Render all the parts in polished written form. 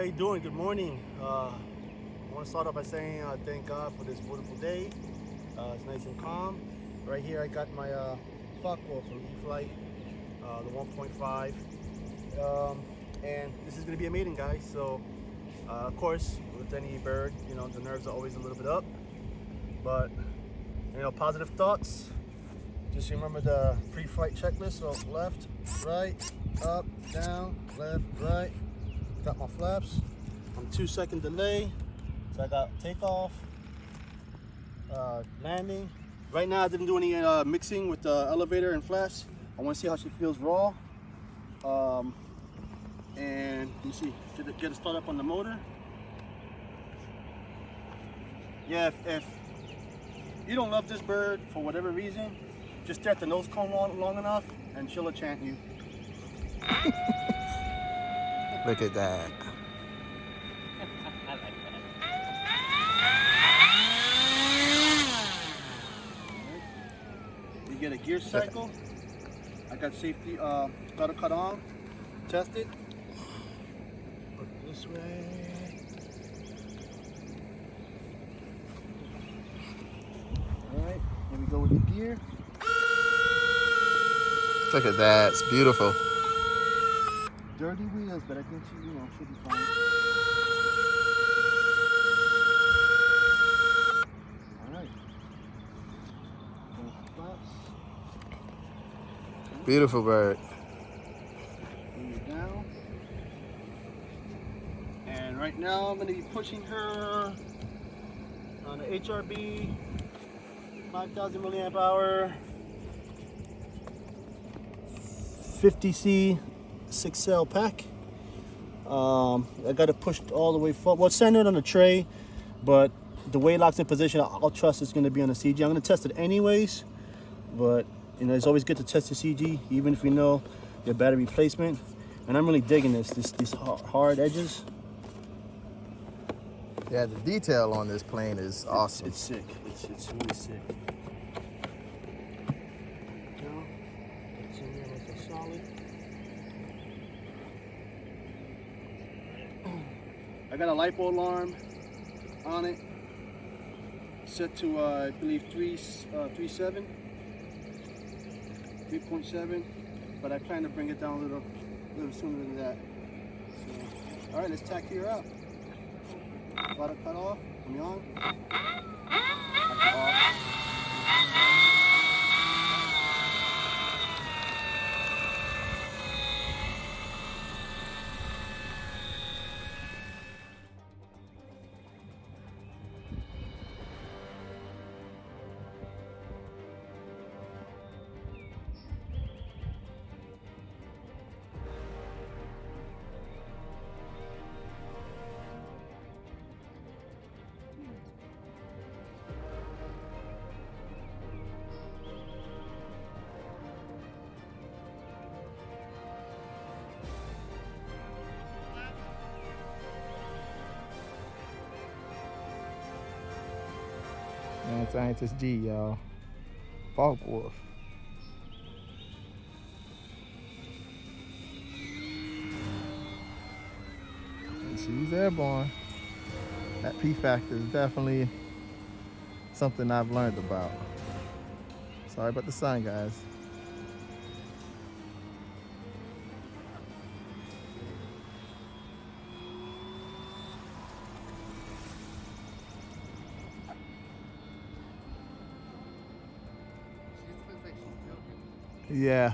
you doing? Good morning. I want to start off by saying thank God for this beautiful day. It's nice and calm. Right here I got my Focke-Wulf from Eflite, the 1.5. And this is going to be a maiden, guys. So of course, with any bird, you know, the nerves are always a little bit up. But, you know, positive thoughts. Just remember the pre-flight checklist. So left, right, up, down, left, right. Got my flaps. I'm 2-second delay. So I got takeoff, landing. Right now I didn't do any mixing with the elevator and flaps. I want to see how she feels raw. And let me see, get a start up on the motor. Yeah, if you don't love this bird for whatever reason, just stare at the nose cone long enough and she'll chant you. Look at that. I like that. You get a gear cycle. I got safety, got to cut on, test it. Put it this way. All right, here we go with the gear. Look at that, it's beautiful. Dirty wheels, but I think she, you know, should be fine. All right. Beautiful bird. Bring it down. And right now I'm going to be pushing her on the HRB 5,000 milliamp hour 50C 6-cell pack. I got it pushed all the way forward. Well, it's centered on the tray, but the way it locks in position, I'll trust it's going to be on the CG. I'm going to test it anyways, but you know, it's always good to test the CG, even if you know your battery replacement. And I'm really digging these hard edges. Yeah, the detail on this plane is awesome. It's sick. It's really sick. It's in there like a solid. I got a LiPo alarm on it, set to I believe 3.7, but I plan to bring it down a little sooner than that. So, all right, let's tack here up. Got it cut off. Am I on? Off. Man, Scientist G, y'all. Focke-Wulf. And she's airborne. That P factor is definitely something I've learned about. Sorry about the sun, guys. Yeah.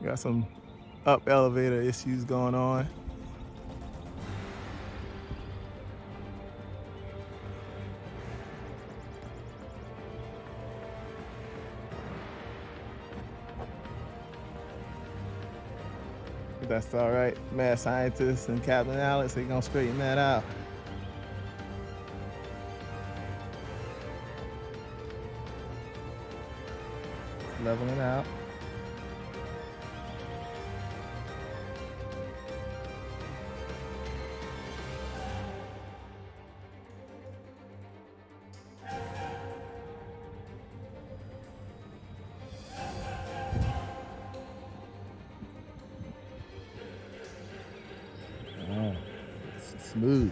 Got some up elevator issues going on. That's all right. Mad scientist and Captain Alex, they're gonna straighten that out. Leveling out. Oh, it's smooth.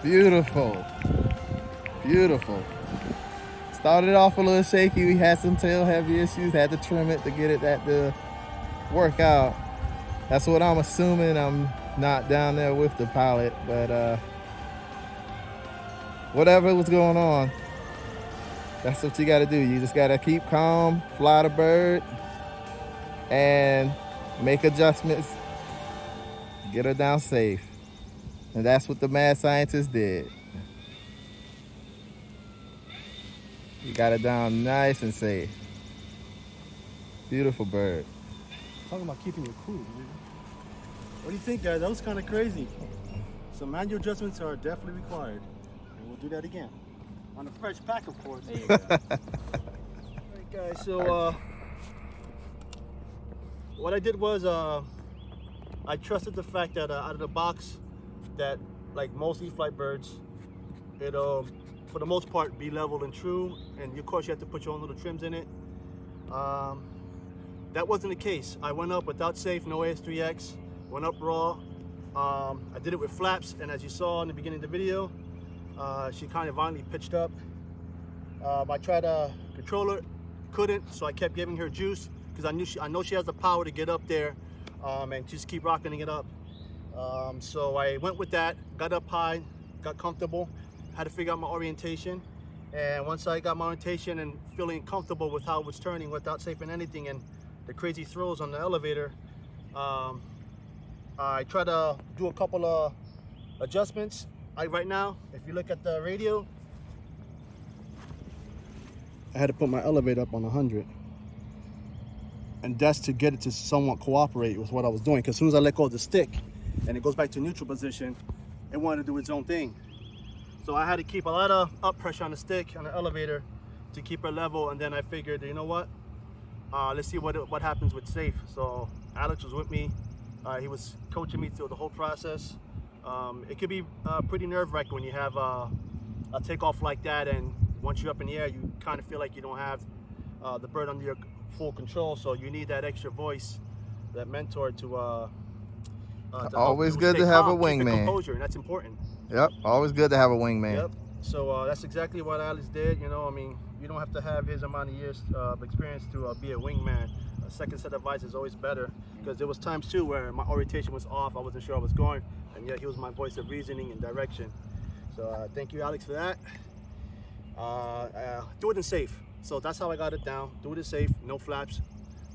Beautiful. Beautiful. Started off a little shaky. We had some tail heavy issues. Had to trim it to get it to work out. That's what I'm assuming. I'm not down there with the pilot, but whatever was going on, that's what you got to do. You just got to keep calm, fly the bird, and make adjustments. Get her down safe. And that's what the mad scientist did. He got it down nice and safe. Beautiful bird. Talking about keeping it cool, man. What do you think, guys? That was kind of crazy. Some manual adjustments are definitely required. And we'll do that again. On a fresh pack, of course. There you go. Alright, guys, so what I did was I trusted the fact that out of the box, that like most Eflite birds, it'll for the most part be level and true, and of course you have to put your own little trims in it. That wasn't the case. I went up without safe, no AS3X, went up raw. I did it with flaps, and as you saw in the beginning of the video, she kind of violently pitched up. I tried to control her, couldn't, so I kept giving her juice because I know she has the power to get up there and just keep rocketing it up. So I went with that, got up high, got comfortable, had to figure out my orientation. And once I got my orientation and feeling comfortable with how it was turning without safing anything and the crazy throws on the elevator, I tried to do a couple of adjustments. Right now, if you look at the radio, I had to put my elevator up on 100. And that's to get it to somewhat cooperate with what I was doing. Because as soon as I let go of the stick and it goes back to neutral position, it wanted to do its own thing. So I had to keep a lot of up pressure on the stick, on the elevator, to keep it level. And then I figured, you know what? Let's see what happens with safe. So Alex was with me. He was coaching me through the whole process. It could be pretty nerve-wracking when you have a takeoff like that, and once you're up in the air, you kind of feel like you don't have the bird under your full control. So you need that extra voice, that mentor to always good to have a wingman. Composure, and that's important. Yep, always good to have a wingman. Yep. So that's exactly what Alex did. You know, I mean, you don't have to have his amount of years of experience to be a wingman. A second set of eyes is always better, because there was times too where my orientation was off. I wasn't sure I was going, and yet he was my voice of reasoning and direction. So thank you, Alex, for that. Do it in safe. So that's how I got it down. Do it in safe, no flaps,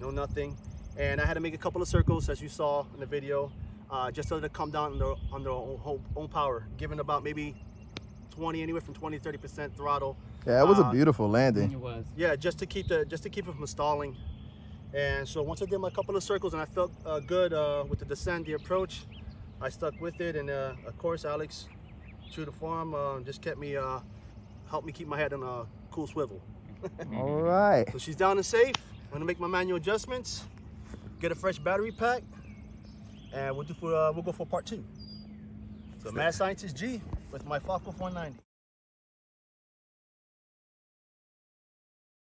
no nothing. And I had to make a couple of circles, as you saw in the video, just so that it come down on their own power, giving about maybe 20, anywhere from 20 to 30% throttle. Yeah, it was a beautiful landing. It was. Yeah, just to keep it from stalling. And so once I did my couple of circles and I felt good with the descent, the approach, I stuck with it. And of course, Alex, true to form, just helped me keep my head on a cool swivel. All right. So she's down and safe. I'm gonna make my manual adjustments, get a fresh battery pack, and we'll go for part 2. So Mad Scientist G with my Focke-Wulf 190.